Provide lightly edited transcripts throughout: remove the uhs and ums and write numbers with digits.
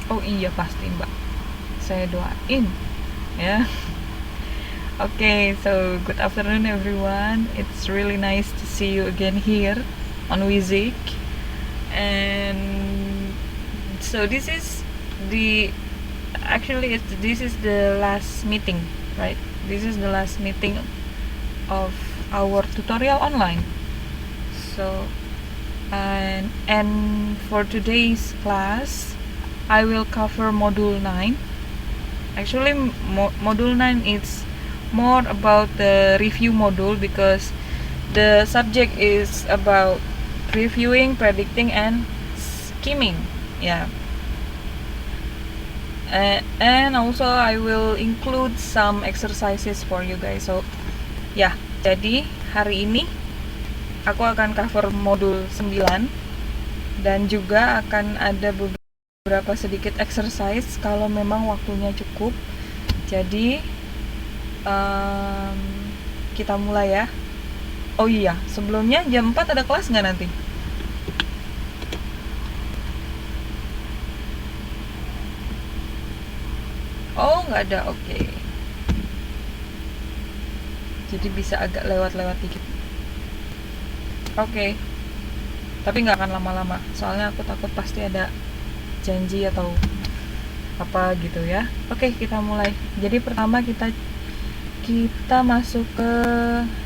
Oh iya pasti Mbak, saya doain ya. Okay, so good afternoon everyone. It's really nice to see you again here on Wizik. And so this is the this is the last meeting, right? This is the last meeting of our tutorial online. So and for today's class, I will cover module 9. Actually, module 9 is more about the review module because the subject is about previewing, predicting, and skimming. Yeah. And also I will include some exercises for you guys. So, ya, jadi hari ini aku akan cover modul 9 dan juga akan ada beberapa sedikit exercise kalau memang waktunya cukup. Jadi kita mulai ya. Oh iya, sebelumnya jam 4 ada kelas nggak nanti? Oh, nggak ada, oke. Jadi bisa agak lewat-lewat dikit. Oke. Tapi nggak akan lama-lama, soalnya aku takut pasti ada janji atau apa gitu ya. Oke, kita mulai. Jadi pertama kita masuk ke,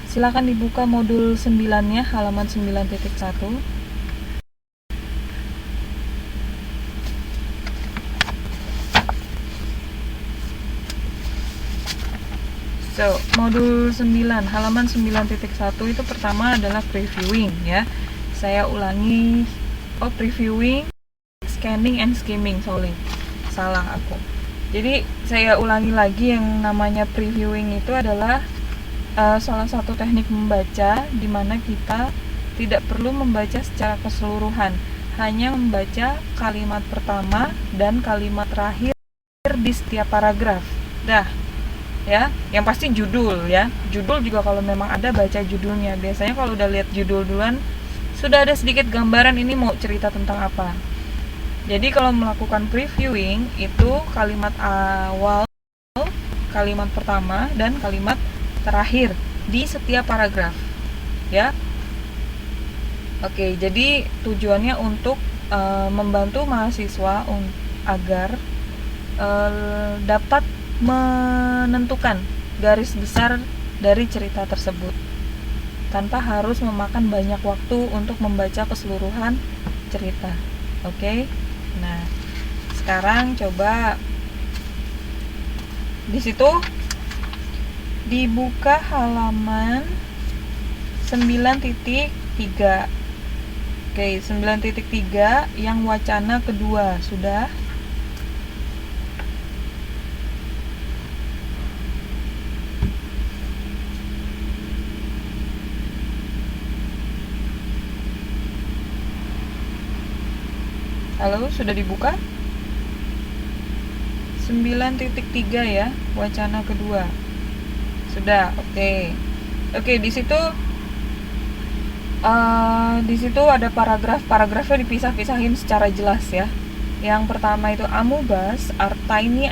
silakan dibuka modul 9-nya, halaman 9.1. So, modul 9, halaman 9.1 itu pertama adalah previewing ya. Saya ulangi, previewing, scanning, and skimming, salah aku. Jadi, saya ulangi lagi, yang namanya previewing itu adalah salah satu teknik membaca di mana kita tidak perlu membaca secara keseluruhan, hanya membaca kalimat pertama dan kalimat terakhir di setiap paragraf. Dah. Ya, yang pasti judul ya. Judul juga kalau memang ada, baca judulnya. Biasanya kalau udah lihat judul duluan sudah ada sedikit gambaran ini mau cerita tentang apa. Jadi kalau melakukan previewing itu kalimat awal, kalimat pertama, dan kalimat terakhir di setiap paragraf. Ya. Oke, jadi tujuannya untuk membantu mahasiswa agar dapat menentukan garis besar dari cerita tersebut tanpa harus memakan banyak waktu untuk membaca keseluruhan cerita. Oke? Nah, sekarang coba di situ dibuka halaman 9.3. Oke, 9.3 yang wacana kedua sudah. Halo, sudah dibuka? 9.3 ya, wacana kedua. Sudah, oke. Oke, di situ ada paragrafnya dipisah-pisahin secara jelas ya. Yang pertama itu, amoebas are tiny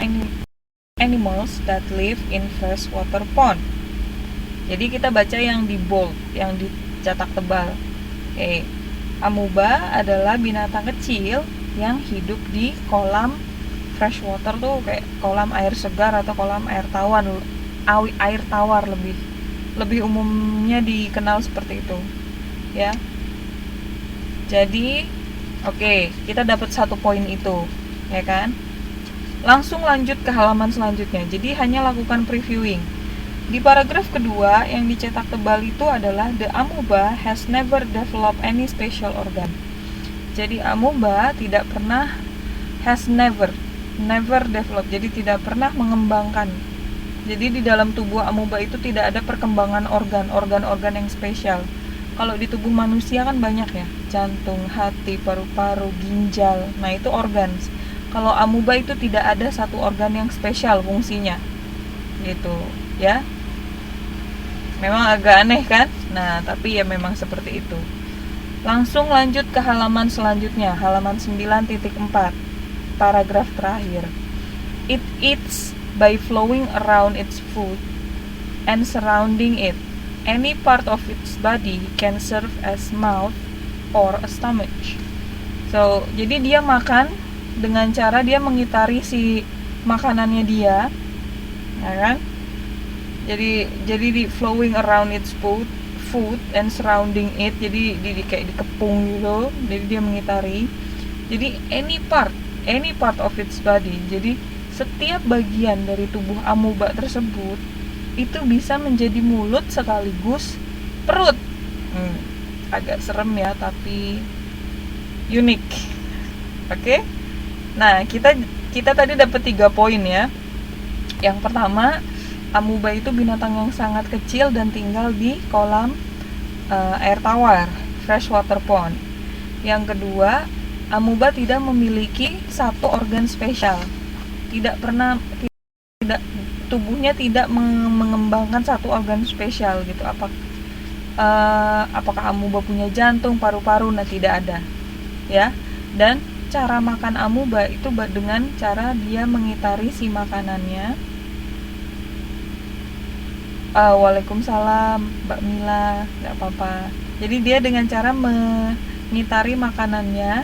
animals that live in freshwater pond. Jadi kita baca yang di bold, yang dicetak tebal. Oke. Amoeba adalah binatang kecil yang hidup di kolam freshwater tuh, kayak kolam air segar atau kolam air tawar, lebih umumnya dikenal seperti itu ya. Jadi oke, kita dapat 1 poin itu ya kan. Langsung lanjut ke halaman selanjutnya. Jadi hanya lakukan previewing. Di paragraf kedua yang dicetak tebal itu adalah the amoeba has never developed any special organ. Jadi amoeba tidak pernah, never develop, jadi tidak pernah mengembangkan. Jadi di dalam tubuh amoeba itu tidak ada perkembangan organ yang spesial. Kalau di tubuh manusia kan banyak ya, jantung, hati, paru-paru, ginjal. Nah itu organ. Kalau amoeba itu tidak ada satu organ yang spesial fungsinya, gitu ya. Memang agak aneh kan? Nah, tapi ya memang seperti itu. Langsung lanjut ke halaman selanjutnya, halaman 9.4. paragraf terakhir. It eats by flowing around its food and surrounding it. Any part of its body can serve as mouth or a stomach. So, jadi dia makan dengan cara dia mengitari si makanannya dia, ya kan? Jadi di flowing around its food and surrounding it, jadi kayak dikepung gitu, jadi dia mengitari. Jadi any part of its body, jadi setiap bagian dari tubuh amuba tersebut itu bisa menjadi mulut sekaligus perut. Agak serem ya, tapi unik. Oke? Nah, kita tadi dapat 3 poin ya. Yang pertama, amuba itu binatang yang sangat kecil dan tinggal di kolam air tawar, freshwater pond. Yang kedua, amuba tidak memiliki satu organ spesial. Tubuhnya tidak mengembangkan satu organ spesial gitu. Apakah amuba punya jantung, paru-paru? Nah, tidak ada. Ya. Dan cara makan amuba itu dengan cara dia mengitari si makanannya. Waalaikumsalam Mbak Mila, nggak apa-apa. Jadi dia dengan cara mengitari makanannya,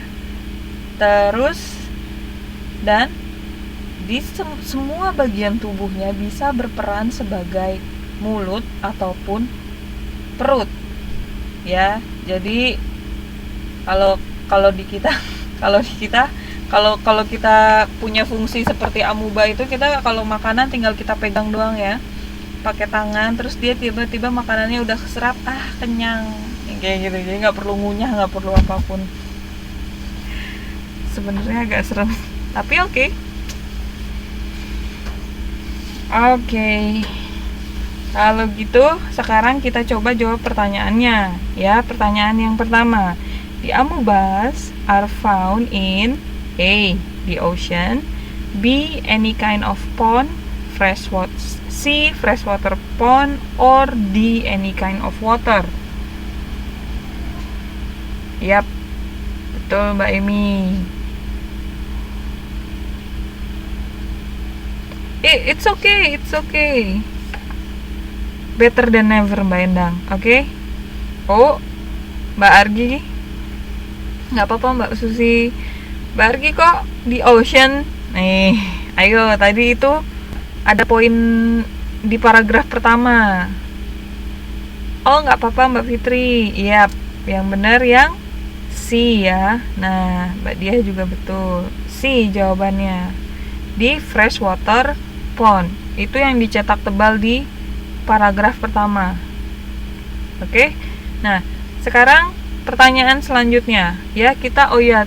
terus dan di semua bagian tubuhnya bisa berperan sebagai mulut ataupun perut. Ya, jadi kalau kita punya fungsi seperti amuba itu, kita kalau makanan tinggal kita pegang doang ya, pakai tangan, terus dia tiba-tiba makanannya udah keserap, kenyang, kayak gitu. Jadi nggak perlu ngunyah, nggak perlu apapun. Sebenarnya agak serem, tapi oke. Kalau gitu sekarang kita coba jawab pertanyaannya ya. Pertanyaan yang pertama, the amubas are found in A, the ocean, B, any kind of pond, C, freshwater pond, or D, any kind of water. Yap, betul Mbak Emi. It's okay. Better than never Mbak Endang, oke? Oh, Mbak Argi, nggak apa-apa Mbak Susi. Mbak Argi kok di ocean? Ayo, tadi itu ada poin di paragraf pertama. Oh, nggak apa-apa Mbak Fitri. Iya, yang benar yang C ya. Nah, Mbak Diah juga betul. C jawabannya. Di freshwater pond. Itu yang dicetak tebal di paragraf pertama. Oke. Nah, sekarang pertanyaan selanjutnya ya,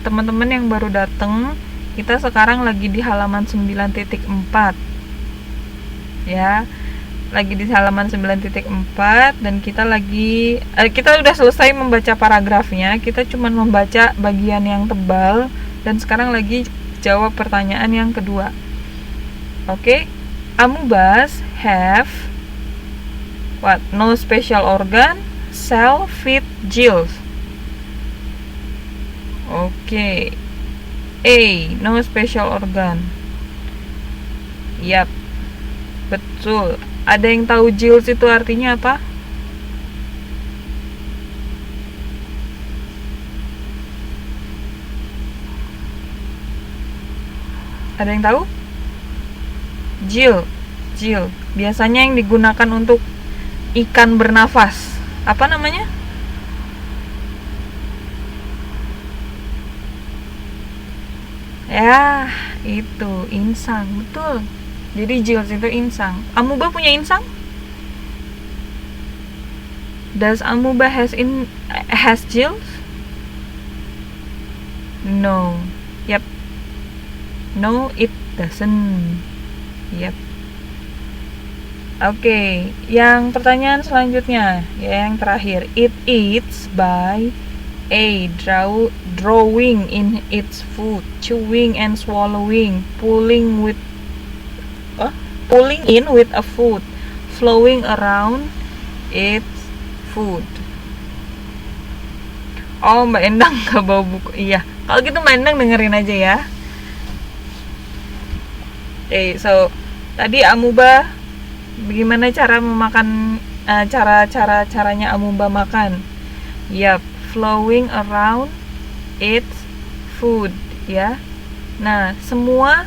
teman-teman yang baru datang, kita sekarang lagi di halaman 9.4 ya, lagi di halaman 9.4 dan kita udah selesai membaca paragrafnya, kita cuma membaca bagian yang tebal dan sekarang lagi jawab pertanyaan yang kedua. Oke. Amubas have what? No special organ, cell, feet, gills. Oke. A, no special organ. Yap, betul. Ada yang tahu gills itu artinya apa? Ada yang tahu? Gill. Biasanya yang digunakan untuk ikan bernafas. Apa namanya? Ya, itu insang, betul. Jadi gills itu insang. Amuba punya insang? Does amuba has gills? No. Yep. No, it doesn't. Yep. Oke, yang pertanyaan selanjutnya, ya yang terakhir. It eats by A, drawing in its food, chewing and swallowing, pulling in with a food, flowing around its food. Oh, Mbak Endang gak bawa buku. Iya, kalau gitu Mbak Endang dengerin aja ya. So tadi amuba, bagaimana cara memakan, caranya amuba makan? Yap, flowing around its food, ya. Nah, semua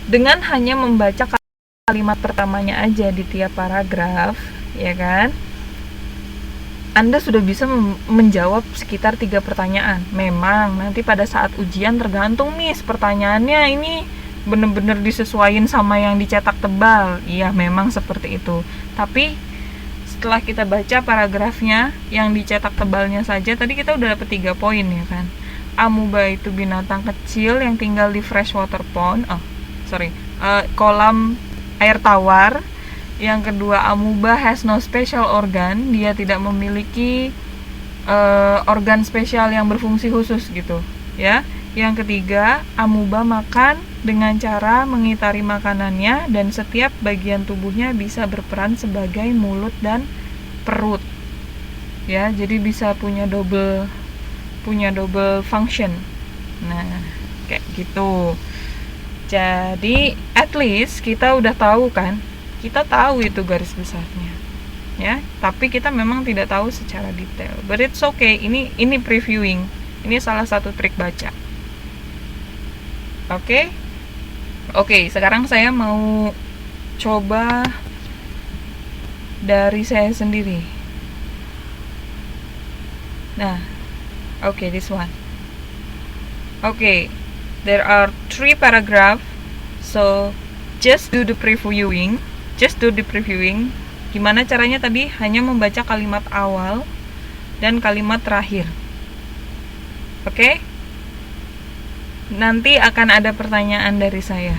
dengan hanya membaca kalimat pertamanya aja di tiap paragraf, ya kan? Anda sudah bisa menjawab sekitar 3 pertanyaan. Memang nanti pada saat ujian tergantung nih pertanyaannya ini bener-bener disesuaikan sama yang dicetak tebal. Iya, memang seperti itu. Tapi setelah kita baca paragrafnya yang dicetak tebalnya saja, tadi kita udah dapet 3 poin ya kan. Amuba itu binatang kecil yang tinggal di freshwater pond. Kolam air tawar. Yang kedua, amuba has no special organ, dia tidak memiliki organ spesial yang berfungsi khusus gitu, ya. Yang ketiga, amuba makan dengan cara mengitari makanannya dan setiap bagian tubuhnya bisa berperan sebagai mulut dan perut. Ya, jadi bisa punya double function. Nah, kayak gitu. Jadi, at least kita udah tahu kan? Kita tahu itu garis besarnya, ya. Tapi kita memang tidak tahu secara detail. But it's okay. Ini previewing. Ini salah satu trik baca. Oke. Sekarang saya mau coba dari saya sendiri. Nah, this one. There are 3 paragraph. So, just do the previewing. Gimana caranya tadi? Hanya membaca kalimat awal dan kalimat terakhir. Oke? Nanti akan ada pertanyaan dari saya.